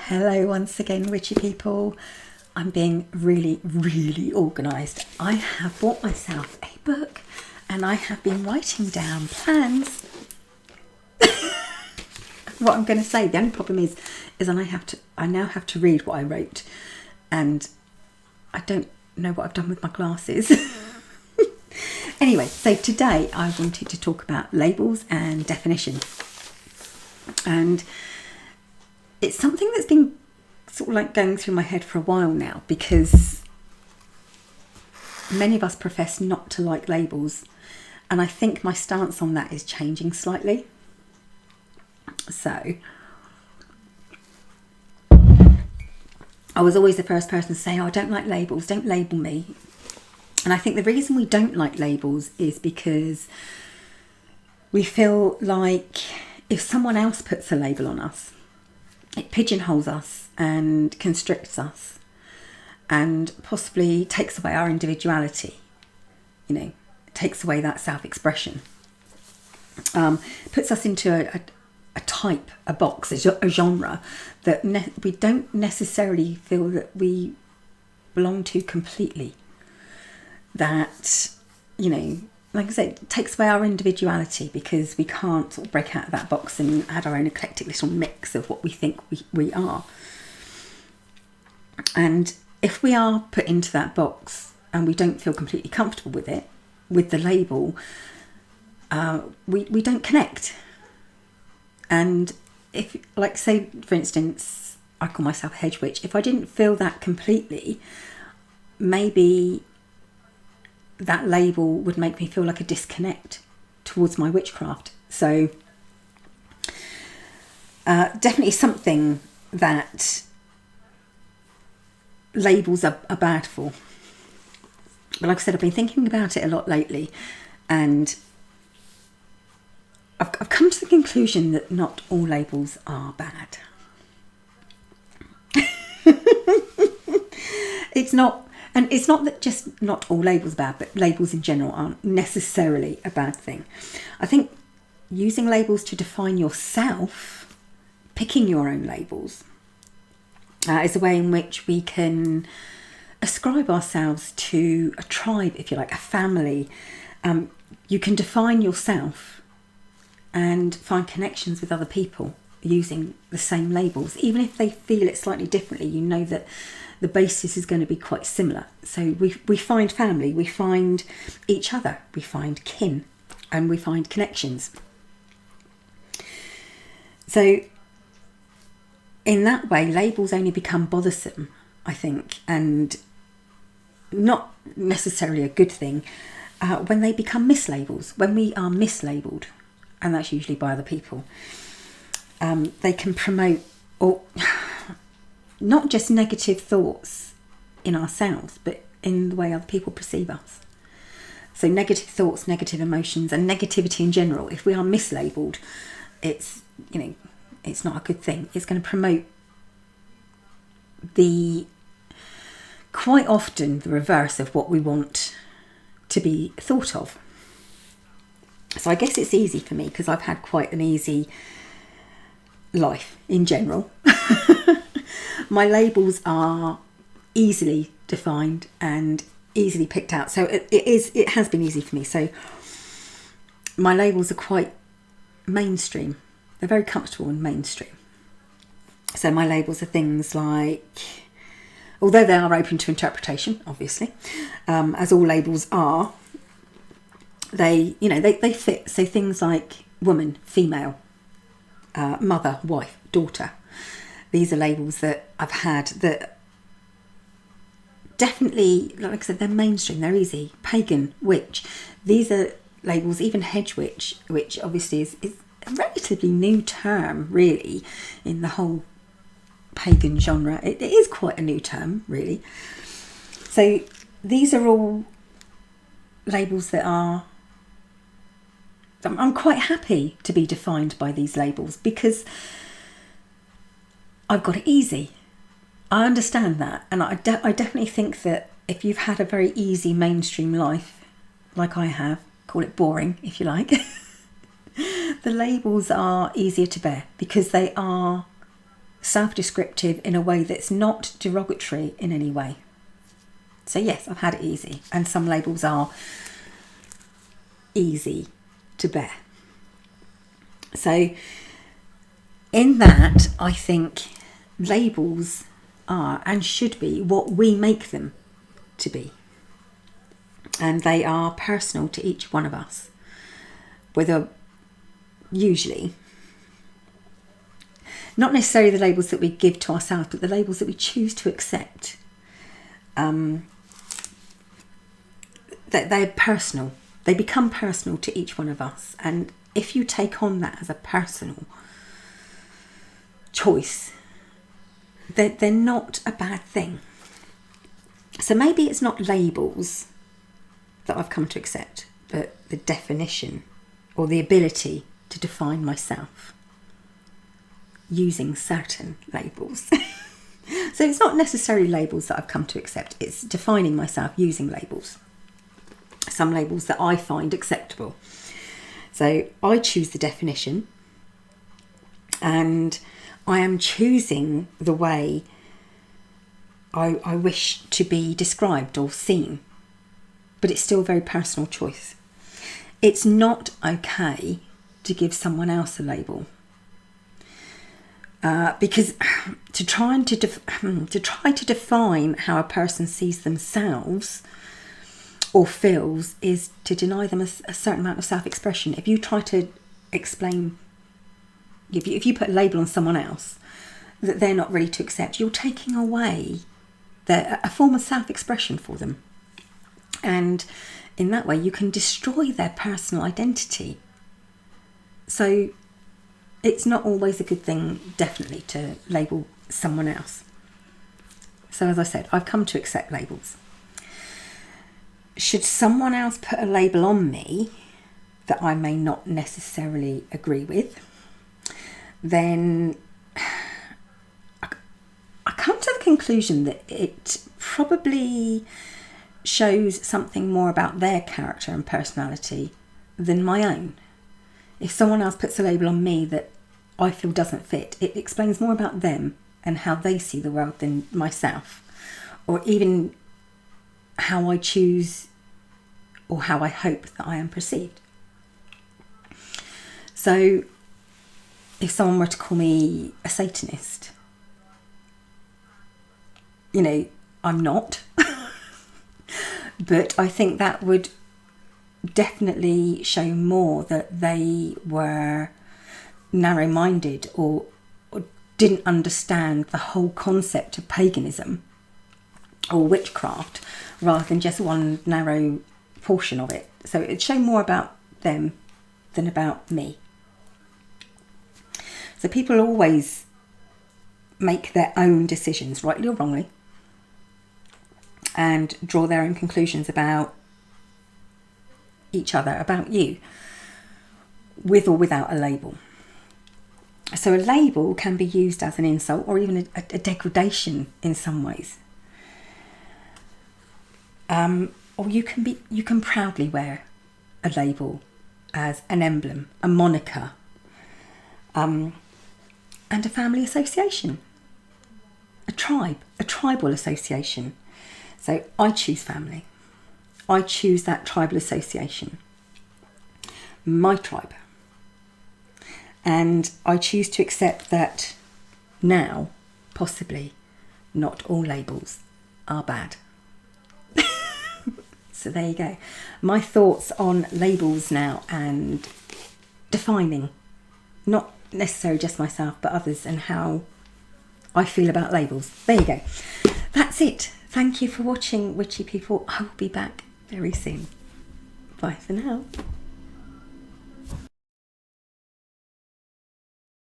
Hello once again, witchy people. I'm being really organised. I have bought myself a book and I have been writing down plans. What I'm going to say, the only problem is I now have to read what I wrote, and I don't know what I've done with my glasses. Anyway, so today I wanted to talk about labels and definition. And it's something that's been sort of like going through my head for a while now, because many of us profess not to like labels, and I think my stance on that is changing slightly. So I was always the first person to say, oh, I don't like labels, don't label me. And I think the reason we don't like labels is because we feel like if someone else puts a label on us, it pigeonholes us and constricts us and possibly takes away our individuality, takes away that self-expression. Puts us into a type, a box, a genre that we don't necessarily feel that we belong to completely. That, like I said, it takes away our individuality because we can't sort of break out of that box and add our own eclectic little mix of what we think we are. And if we are put into that box and we don't feel completely comfortable with it, with the label, we don't connect. And if, like, say, for instance, I call myself a hedge witch, if I didn't feel that completely, maybe that label would make me feel like a disconnect towards my witchcraft. So definitely something that labels are bad for. But like I said, I've been thinking about it a lot lately, and I've come to the conclusion that not all labels are bad. It's not that just not all labels are bad, but labels in general aren't necessarily a bad thing. I think using labels to define yourself, picking your own labels, is a way in which we can ascribe ourselves to a tribe, if you like, a family. You can define yourself and find connections with other people using the same labels. Even if they feel it slightly differently, you know that the basis is going to be quite similar. So we find family, we find each other, we find kin, and we find connections. So in that way, labels only become bothersome, I think, and not necessarily a good thing, when they become mislabels, when we are mislabeled, and that's usually by other people. They can promote not just negative thoughts in ourselves, but in the way other people perceive us. So negative thoughts, negative emotions, and negativity in general, if we are mislabeled, it's not a good thing. It's going to promote quite often the reverse of what we want to be thought of. So I guess it's easy for me because I've had quite an easy life in general. My labels are easily defined and easily picked out. So it has been easy for me. So my labels are quite mainstream. They're very comfortable and mainstream. So my labels are things like, although they are open to interpretation, obviously, as all labels are, they fit. So things like woman, female, mother, wife, daughter. These are labels that I've had that definitely, like I said, they're mainstream, they're easy. Pagan, witch. These are labels, even hedge witch, which obviously is a relatively new term, really, in the whole pagan genre. It is quite a new term, really. So these are all labels that I'm quite happy to be defined by these labels because I've got it easy. I understand that, and I definitely think that if you've had a very easy mainstream life, like I have, call it boring if you like, the labels are easier to bear because they are self-descriptive in a way that's not derogatory in any way. So yes, I've had it easy, and some labels are easy to bear. So in that, I think labels are and should be what we make them to be. And they are personal to each one of us. Whether, usually, not necessarily the labels that we give to ourselves, but the labels that we choose to accept. That they're personal. They become personal to each one of us. And if you take on that as a personal choice, they're not a bad thing. So maybe it's not labels that I've come to accept, but the definition or the ability to define myself using certain labels. So it's not necessarily labels that I've come to accept, it's defining myself using labels. Some labels that I find acceptable. So I choose the definition, and I am choosing the way I wish to be described or seen. But it's still a very personal choice. It's not okay to give someone else a label. Because to try to define how a person sees themselves or feels is to deny them a certain amount of self-expression. If you try to explain, if you put a label on someone else that they're not ready to accept, you're taking away a form of self-expression for them. And in that way, you can destroy their personal identity. So it's not always a good thing, definitely, to label someone else. So as I said, I've come to accept labels. Should someone else put a label on me that I may not necessarily agree with, then I come to the conclusion that it probably shows something more about their character and personality than my own. If someone else puts a label on me that I feel doesn't fit, it explains more about them and how they see the world than myself, or even how I choose or how I hope that I am perceived. So if someone were to call me a Satanist, I'm not. But I think that would definitely show more that they were narrow-minded or didn't understand the whole concept of paganism or witchcraft, rather than just one narrow portion of it. So it'd show more about them than about me. So people always make their own decisions, rightly or wrongly, and draw their own conclusions about each other, about you, with or without a label. So a label can be used as an insult or even a degradation in some ways. Or you can proudly wear a label as an emblem, a moniker, and a family association, a tribal association. So I choose family. I choose that tribal association, my tribe. And I choose to accept that now, possibly, not all labels are bad. So there you go. My thoughts on labels now and defining, not necessarily just myself, but others, and how I feel about labels. There you go. That's it. Thank you for watching, witchy people. I will be back very soon. Bye for now.